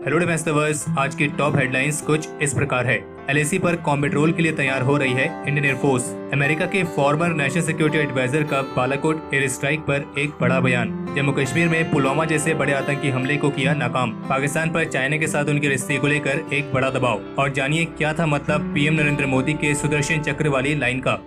Hello defence lovers, आज की top headlines कुछ इस प्रकार है। एलएसी पर कॉम्बैट रोल के लिए तैयार हो रही है इंडियन एयरफोर्स। अमेरिका के फॉर्मर नेशनल सिक्योरिटी एडवाइजर का बालाकोट एयर स्ट्राइक पर एक बड़ा बयान। जम्मू कश्मीर में पुलवामा जैसे बड़े आतंकी हमले को किया नाकाम। पाकिस्तान पर चाइना के साथ उनके रिश्ते को लेकर एक बड़ा दबाव। और जानिए क्या था मतलब पीएम नरेंद्र मोदी के सुदर्शन चक्र वाली लाइन का।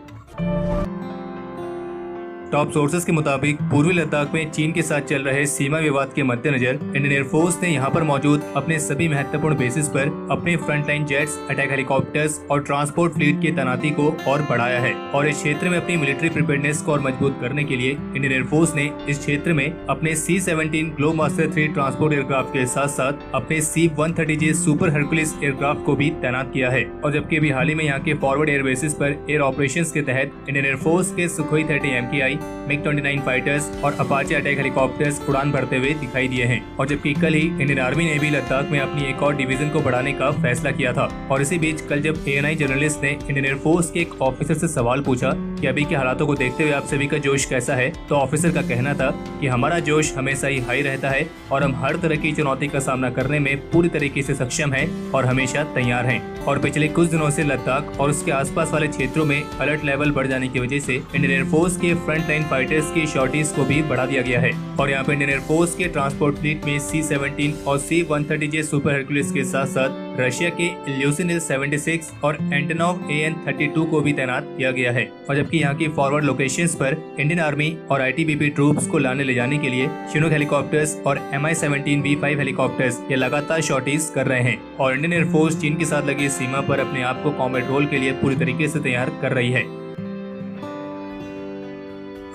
टॉप सोर्सेस के मुताबिक पूर्वी लद्दाख में चीन के साथ चल रहे सीमा विवाद के मद्देनजर इंडियन एयरफोर्स ने यहां पर मौजूद अपने सभी महत्वपूर्ण बेसिस पर अपने फ्रंटलाइन जेट्स, अटैक हेलीकॉप्टर्स और ट्रांसपोर्ट फ्लीट की तैनाती को और बढ़ाया है। और इस क्षेत्र में अपनी मिलिट्री प्रिपेयर्डनेस को और मजबूत करने के लिए इंडियन एयरफोर्स ने इस क्षेत्र में अपने C-17 ग्लोबमास्टर 3 ट्रांसपोर्ट एयरक्राफ्ट के साथ साथ अपने C-130J सुपर हरकुलिस एयरक्राफ्ट को भी तैनात किया है। और जबकि अभी हाल ही में यहाँ के फॉरवर्ड एयर बेसिस पर एयर ऑपरेशंस के तहत इंडियन एयरफोर्स के सुखोई 30 MKI, MiG-29 फाइटर्स और अपाचे अटैक हेलीकॉप्टर्स उड़ान भरते हुए दिखाई दिए हैं। और जबकि कल ही इंडियन आर्मी ने भी लद्दाख में अपनी एक और डिवीजन को बढ़ाने का फैसला किया था। और इसी बीच कल जब ANI जर्नलिस्ट ने इंडियन एयरफोर्स के एक ऑफिसर से सवाल पूछा कि अभी के हालातों को देखते हुए आप सभी का जोश कैसा है, तो ऑफिसर का कहना था कि हमारा जोश हमेशा ही हाई रहता है और हम हर तरह की चुनौती का सामना करने में पूरी तरीके से सक्षम हैं और हमेशा तैयार हैं। और पिछले कुछ दिनों से लद्दाख और उसके आसपास वाले क्षेत्रों में अलर्ट लेवल बढ़ जाने की वजह से इंडियन एयरफोर्स के फ्रंट लाइन फाइटर्स की शॉर्टेज को भी बढ़ा दिया गया है। और यहाँ पे इंडियन एयरफोर्स के ट्रांसपोर्ट फ्लीट में C-17 और C-130J सुपर हरकुलिस के साथ साथ रशिया के इल्यूसिन Il-76 और एंटोनोव AN-32 को भी तैनात किया गया है। और जबकि यहाँ की फॉरवर्ड लोकेशंस पर इंडियन आर्मी और ITBP ट्रूप्स को लाने ले जाने के लिए चिनूक हेलीकॉप्टर्स और Mi-17 V5 हेलीकॉप्टर्स ये लगातार शॉर्टेज कर रहे हैं। और इंडियन एयरफोर्स चीन के साथ लगी सीमा पर अपने आप को कॉम्बैट रोल के लिए पूरी तरीके से तैयार कर रही है।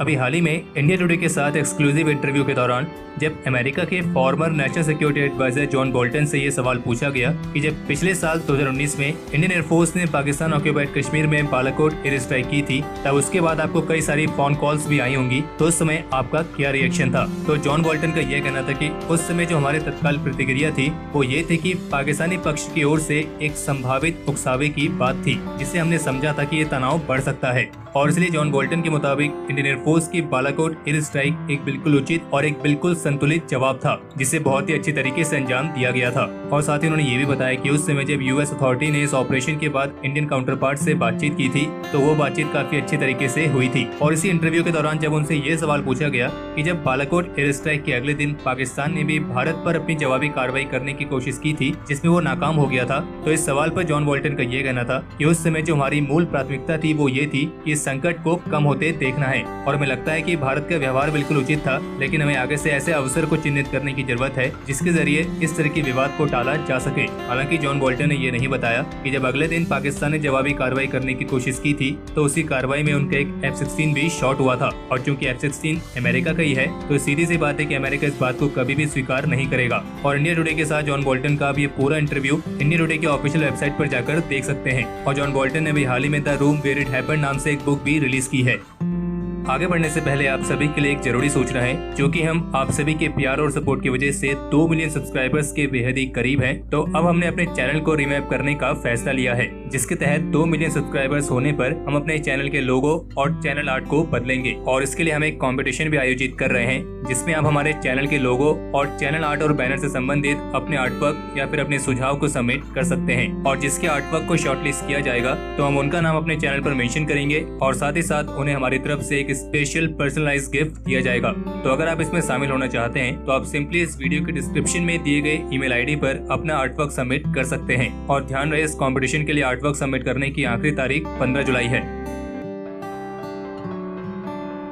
अभी हाल ही में इंडिया टुडे के साथ एक्सक्लूसिव इंटरव्यू के दौरान जब अमेरिका के former national security advisor John Bolton से ये सवाल पूछा गया कि जब पिछले साल 2019 में इंडियन एयरफोर्स ने पाकिस्तान ऑक्यूपाइड कश्मीर में बालाकोट एयर स्ट्राइक की थी, तब उसके बाद आपको कई सारी फोन कॉल्स भी आई होंगी, तो उस समय आपका क्या रिएक्शन था। तो जॉन बोल्टन का यह कहना था कि उस समय जो हमारी तत्काल प्रतिक्रिया थी वो ये थी कि पाकिस्तानी पक्ष की ओर से एक संभावित उकसावे की बात थी, जिससे हमने समझा था कि ये तनाव बढ़ सकता है। और इसलिए जॉन बोल्टन के मुताबिक इंडियन एयरफोर्स की बालाकोट एयर स्ट्राइक एक बिल्कुल उचित और एक बिल्कुल संतुलित जवाब था, जिसे बहुत ही अच्छी तरीके से अंजाम दिया गया था। और साथ ही उन्होंने ये भी बताया कि उस समय जब US अथॉरिटी ने इस ऑपरेशन के बाद इंडियन काउंटर पार्ट से बातचीत की थी, तो वो बातचीत काफी अच्छी तरीके से हुई थी। और इसी इंटरव्यू के दौरान जब उनसे ये सवाल पूछा गया कि जब बालाकोट एयर स्ट्राइक के अगले दिन पाकिस्तान ने भी भारत पर अपनी जवाबी कार्रवाई करने की कोशिश की थी, जिसमें वो नाकाम हो गया था, तो इस सवाल पर जॉन बोल्टन का ये कहना था कि उस समय जो हमारी मूल प्राथमिकता थी वो ये थी कि इस संकट को कम होते देखना है। और हमें लगता है कि भारत का व्यवहार बिल्कुल उचित था, लेकिन हमें आगे से ऐसे अवसर को चिन्हित करने की जरूरत है जिसके जरिए इस तरह के विवाद को टाला जा सके। हालांकि जॉन बोल्टन ने ये नहीं बताया कि जब अगले दिन पाकिस्तान ने जवाबी कार्रवाई करने की कोशिश की थी, तो उसी कार्रवाई में उनका एक F-16 भी शॉट हुआ था। और चूंकि F-16 अमेरिका का ही है, तो सीधी सी बात है कि अमेरिका इस बात को कभी भी स्वीकार नहीं करेगा। और इंडिया टुडे के साथ जॉन बोल्टन का भी ये पूरा इंटरव्यू इंडिया टुडे के ऑफिशियल वेबसाइट पर जाकर देख सकते हैं। और जॉन बोल्टन ने भी हाल ही में the room where it happened नाम से एक बुक भी रिलीज की है। आगे बढ़ने से पहले आप सभी के लिए एक जरूरी सूचना है, क्योंकि हम आप सभी के प्यार और सपोर्ट की वजह से 2 मिलियन सब्सक्राइबर्स के बेहद ही करीब हैं। तो अब हमने अपने चैनल को रीमैप करने का फैसला लिया है, जिसके तहत 2 मिलियन सब्सक्राइबर्स होने पर हम अपने चैनल के लोगो और चैनल आर्ट को बदलेंगे। और इसके लिए हम एक कॉम्पिटिशन भी आयोजित कर रहे हैं, जिसमें आप हमारे चैनल के लोगो और चैनल आर्ट और बैनर से संबंधित अपने आर्टवर्क या फिर अपने सुझाव को सबमिट कर सकते हैं। और जिसके आर्टवर्क को शॉर्टलिस्ट किया जाएगा, तो हम उनका नाम अपने चैनल पर मेंशन करेंगे और साथ ही साथ उन्हें हमारी तरफ से एक स्पेशल पर्सनलाइज्ड गिफ्ट दिया जाएगा। तो अगर आप इसमें शामिल होना चाहते हैं, तो आप सिंपली इस वीडियो के डिस्क्रिप्शन में दिए गए ईमेल आईडी पर अपना आर्टवर्क सबमिट कर सकते हैं। और ध्यान रहे, इस कंपटीशन के लिए आर्टवर्क सबमिट करने की आखिरी तारीख 15 जुलाई है।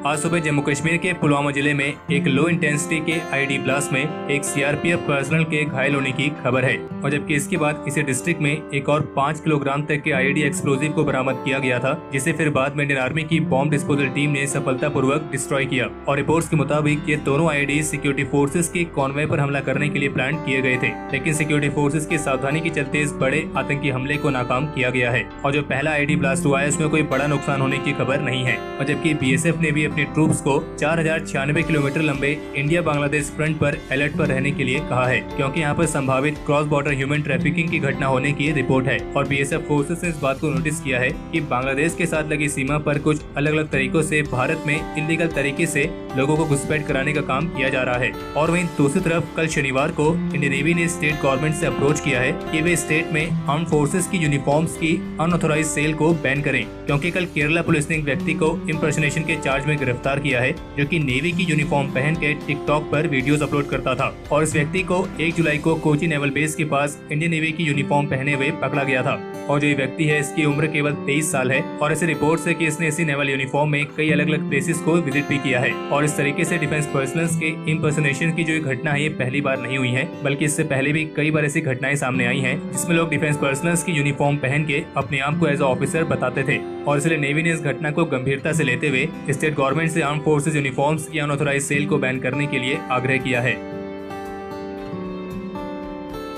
आज सुबह जम्मू कश्मीर के पुलवामा जिले में एक लो इंटेंसिटी के आईडी ब्लास्ट में एक CRPF पर्सनल के घायल होने की खबर है। और जबकि इसके बाद इसी डिस्ट्रिक्ट में एक और 5 किलोग्राम तक के IED एक्सप्लोजिव को बरामद किया गया था, जिसे फिर बाद में इंडियन आर्मी की बॉम्ब डिस्पोजल टीम ने सफलतापूर्वक डिस्ट्रॉय किया। और रिपोर्ट्स के मुताबिक ये दोनों IED सिक्योरिटी फोर्सेस के कॉन्वॉय पर हमला करने के लिए प्लान किए गए थे, लेकिन सिक्योरिटी फोर्सेस की सावधानी के चलते इस बड़े आतंकी हमले को नाकाम किया गया है। और जो पहला IED ब्लास्ट हुआ है, उसमें कोई बड़ा नुकसान होने की खबर नहीं है। और जबकि BSF ने भी अपनी ट्रूप्स को 4096 किलोमीटर लंबे इंडिया बांग्लादेश फ्रंट पर अलर्ट पर रहने के लिए कहा है, क्योंकि यहाँ पर संभावित क्रॉस बॉर्डर ह्यूमन ट्रैफिकिंग की घटना होने की रिपोर्ट है। और बीएसएफ फोर्सेस ने इस बात को नोटिस किया है कि बांग्लादेश के साथ लगी सीमा पर कुछ अलग अलग तरीकों से भारत में इलीगल तरीके से लोगों को घुसपैठ कराने का काम किया जा रहा है। और वहीं दूसरी तरफ कल शनिवार को इंडियन नेवी ने स्टेट गवर्नमेंट से अप्रोच किया है कि वे स्टेट में आर्म फोर्सेस की यूनिफॉर्म्स की अनऑथोराइज सेल को बैन करें, क्योंकि कल केरला पुलिस ने एक व्यक्ति को इम्पर्सनेशन के चार्ज में गिरफ्तार किया है, जो कि नेवी की यूनिफॉर्म पहन के टिकटॉक पर वीडियोस अपलोड करता था। और इस व्यक्ति को 1 जुलाई को कोची नेवल बेस के पास इंडियन नेवी की यूनिफॉर्म पहने हुए पकड़ा गया था। और जो ये व्यक्ति है, इसकी उम्र केवल 23 साल है और ऐसी रिपोर्ट है कि इसने इसी नेवल यूनिफॉर्म में कई अलग अलग प्लेसेस को विजिट भी किया है। और इस तरीके से डिफेंस पर्सनल्स के इम्पर्सनेशन की जो घटना है, ये पहली बार नहीं हुई है, बल्कि इससे पहले भी कई बार ऐसी घटनाएं सामने आई हैं, जिसमें लोग डिफेंस पर्सनल्स की यूनिफॉर्म पहन के अपने आप को एज अ ऑफिसर बताते थे। और इसलिए नेवी ने इस घटना को गंभीरता से लेते हुए स्टेट गवर्नमेंट से आर्म फोर्सेज यूनिफॉर्म्स की अनऑथोराइज सेल को बैन करने के लिए आग्रह किया है।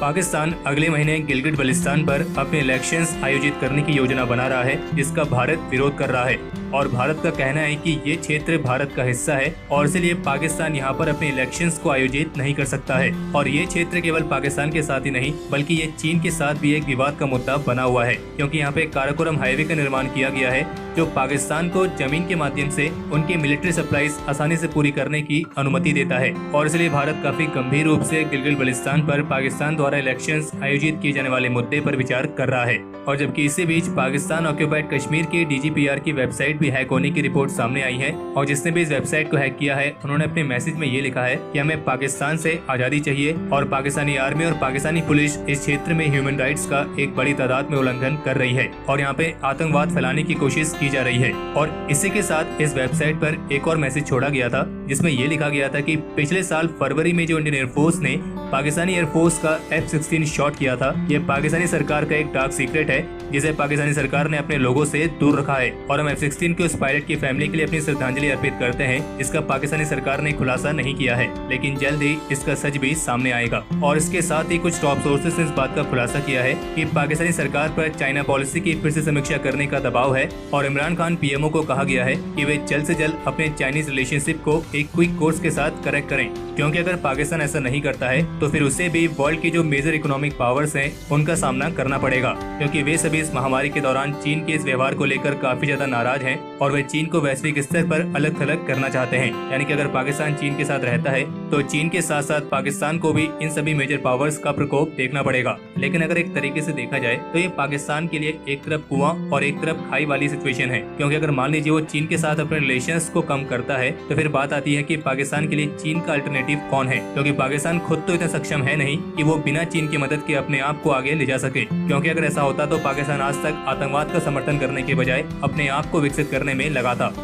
पाकिस्तान अगले महीने गिलगिट बल्तिस्तान पर अपने इलेक्शंस आयोजित करने की योजना बना रहा है, जिसका भारत विरोध कर रहा है। और भारत का कहना है कि ये क्षेत्र भारत का हिस्सा है और इसलिए पाकिस्तान यहाँ पर अपने इलेक्शंस को आयोजित नहीं कर सकता है। और ये क्षेत्र केवल पाकिस्तान के साथ ही नहीं, बल्कि ये चीन के साथ भी एक विवाद का मुद्दा बना हुआ है, क्योंकि यहाँ पे काराकोरम हाईवे का निर्माण किया गया है, जो पाकिस्तान को जमीन के माध्यम से उनके मिलिट्री सप्लाईज आसानी से पूरी करने की अनुमति देता है। और इसलिए भारत काफी गंभीर रूप से गिलगिट बल्तिस्तान पर पाकिस्तान द्वारा इलेक्शंस आयोजित किए जाने वाले मुद्दे पर विचार कर रहा है। और जबकि इसी बीच पाकिस्तान ऑक्यूपाइड कश्मीर के डीजीपीआर की वेबसाइट भी हैक होने की रिपोर्ट सामने आई है। और जिसने भी इस वेबसाइट को हैक किया है, उन्होंने अपने मैसेज में ये लिखा है कि हमें पाकिस्तान से आजादी चाहिए और पाकिस्तानी आर्मी और पाकिस्तानी पुलिस इस क्षेत्र में ह्यूमन राइट्स का एक बड़ी तादाद में उल्लंघन कर रही है और यहाँ पे आतंकवाद फैलाने की कोशिश की जा रही है। और इसी के साथ इस वेबसाइट पर एक और मैसेज छोड़ा गया था, जिसमें ये लिखा गया था कि पिछले साल फरवरी में जो इंडियन एयरफोर्स ने पाकिस्तानी एयरफोर्स का F-16 शॉट किया था, ये पाकिस्तानी सरकार का एक डार्क सीक्रेट है, जिसे पाकिस्तानी सरकार ने अपने लोगों से दूर रखा है। और हम F-16 के उस पायलट की फैमिली के लिए अपनी श्रद्धांजलि अर्पित करते हैं, जिसका पाकिस्तानी सरकार ने खुलासा नहीं किया है, लेकिन जल्द ही इसका सच भी सामने आएगा। और इसके साथ ही कुछ टॉप सोर्सेस ने इस बात का खुलासा किया है कि पाकिस्तानी सरकार पर चाइना पॉलिसी की फिर से समीक्षा करने का दबाव है और इमरान खान पीएमओ को कहा गया है कि वे जल्द से जल्द अपने चाइनीज रिलेशनशिप को एक क्विक कोर्स के साथ करेक्ट करें, क्योंकि अगर पाकिस्तान ऐसा नहीं करता है तो फिर उसे भी वर्ल्ड की जो मेजर इकोनॉमिक पावर्स हैं उनका सामना करना पड़ेगा, क्योंकि वे सभी इस महामारी के दौरान चीन के इस व्यवहार को लेकर काफी ज्यादा नाराज हैं और वे चीन को वैश्विक स्तर पर अलग थलग करना चाहते हैं। यानी कि अगर पाकिस्तान चीन के साथ रहता है तो चीन के साथ साथ पाकिस्तान को भी इन सभी मेजर पावर्स का प्रकोप देखना पड़ेगा। लेकिन अगर एक तरीके से देखा जाए तो ये पाकिस्तान के लिए एक तरफ कुआं और एक तरफ खाई वाली सिचुएशन है, क्योंकि अगर मान लीजिए वो चीन के साथ अपने रिलेशंस को कम करता है तो फिर बात आती है कि पाकिस्तान के लिए चीन का अल्टरनेटिव कौन है, क्योंकि पाकिस्तान खुद तो इतना सक्षम है नहीं कि वो बिना चीन की मदद के अपने आप को आगे ले जा सके। क्योंकि अगर ऐसा होता तो पाकिस्तान आज तक आतंकवाद का समर्थन करने के बजाय अपने आप को विकसित करने में लगा था।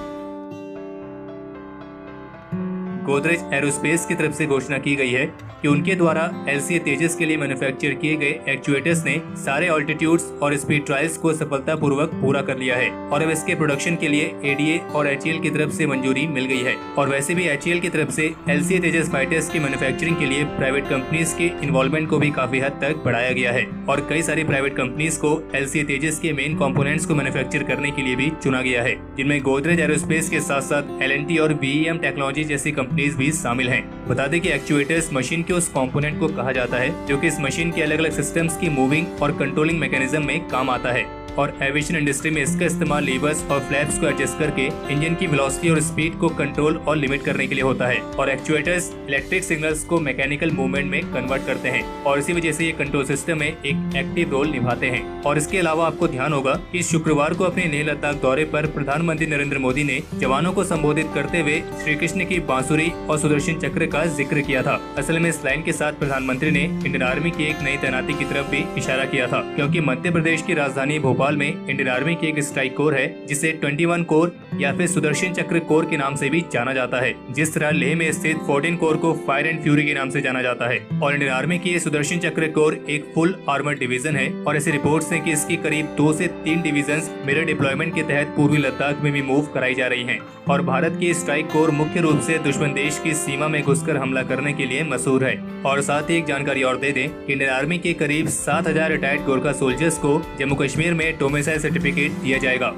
गोदरेज एरोस्पेस की तरफ से घोषणा की गई है कि उनके द्वारा LCA तेजस के लिए मैन्युफैक्चर किए गए एक्चुएटर्स ने सारे ऑल्टीट्यूड्स और स्पीड ट्रायल्स को सफलतापूर्वक पूरा कर लिया है और अब इसके प्रोडक्शन के लिए ADA और HAL की तरफ से मंजूरी मिल गई है। और वैसे भी HAL की तरफ से LCA तेजस फाइटर्स की मैन्युफैक्चरिंग के लिए प्राइवेट कंपनीज के इन्वॉल्वमेंट को भी काफी हद तक बढ़ाया गया है और कई सारी प्राइवेट कंपनीज को LCA तेजस के मेन कंपोनेंट्स को मैन्युफैक्चर करने के लिए भी चुना गया है, जिनमें गोदरेज एरोस्पेस के साथ साथ L&T और BEM टेक्नोलॉजी जैसी कंपनीज भी शामिल हैं। बता दें कि एक्चुएटर्स मशीन के उस कंपोनेंट को कहा जाता है जो कि इस मशीन के अलग अलग सिस्टम्स की मूविंग और कंट्रोलिंग मैकेनिज्म में काम आता है और एविएशन इंडस्ट्री में इसका इस्तेमाल लीवर्स और फ्लैप्स को एडजस्ट करके इंजन की वेलोसिटी और स्पीड को कंट्रोल और लिमिट करने के लिए होता है। और एक्चुएटर्स इलेक्ट्रिक सिग्नल्स को मैकेनिकल मूवमेंट में कन्वर्ट करते हैं और इसी वजह से ये कंट्रोल सिस्टम में एक एक्टिव रोल निभाते हैं। और इसके अलावा आपको ध्यान होगा कि शुक्रवार को अपने लेह लद्दाख दौरे पर प्रधानमंत्री नरेंद्र मोदी ने जवानों को संबोधित करते हुए श्री कृष्ण की बांसुरी और सुदर्शन चक्र का जिक्र किया था। असल में इस लाइन के साथ प्रधानमंत्री ने इंडियन आर्मी की एक नई तैनाती की तरफ भी इशारा किया था, क्योंकि मध्य प्रदेश की राजधानी भोपाल में इंडियन आर्मी की एक स्ट्राइक कोर है जिसे 21 कोर या फिर सुदर्शन चक्र कोर के नाम से भी जाना जाता है। जिस तरह लेह में स्थित 14 कोर को फायर एंड फ्यूरी के नाम से जाना जाता है और इंडियन आर्मी की सुदर्शन चक्र कोर एक फुल आर्मर्ड डिवीजन है और ऐसी रिपोर्ट्स हैं कि इसकी करीब 2 से 3 डिवीजन्स मिरर डिप्लॉयमेंट के तहत पूर्वी लद्दाख में भी मूव कराई जा रही हैं। और भारत की स्ट्राइक कोर मुख्य रूप से दुश्मन देश की सीमा में घुसकर हमला करने के लिए मशहूर है। और साथ ही एक जानकारी और दे दें कि इंडियन आर्मी के करीब 7000 रिटायर्ड गोरखा सोल्जर्स को जम्मू कश्मीर में डोमिसाइल सर्टिफिकेट दिया जाएगा।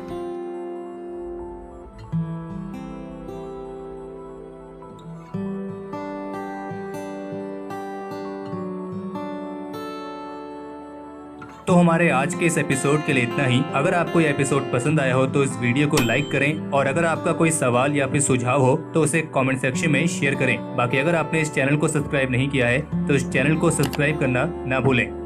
तो हमारे आज के इस एपिसोड के लिए इतना ही। अगर आपको यह एपिसोड पसंद आया हो तो इस वीडियो को लाइक करें और अगर आपका कोई सवाल या फिर सुझाव हो तो उसे कमेंट सेक्शन में शेयर करें। बाकी अगर आपने इस चैनल को सब्सक्राइब नहीं किया है तो इस चैनल को सब्सक्राइब करना ना भूलें।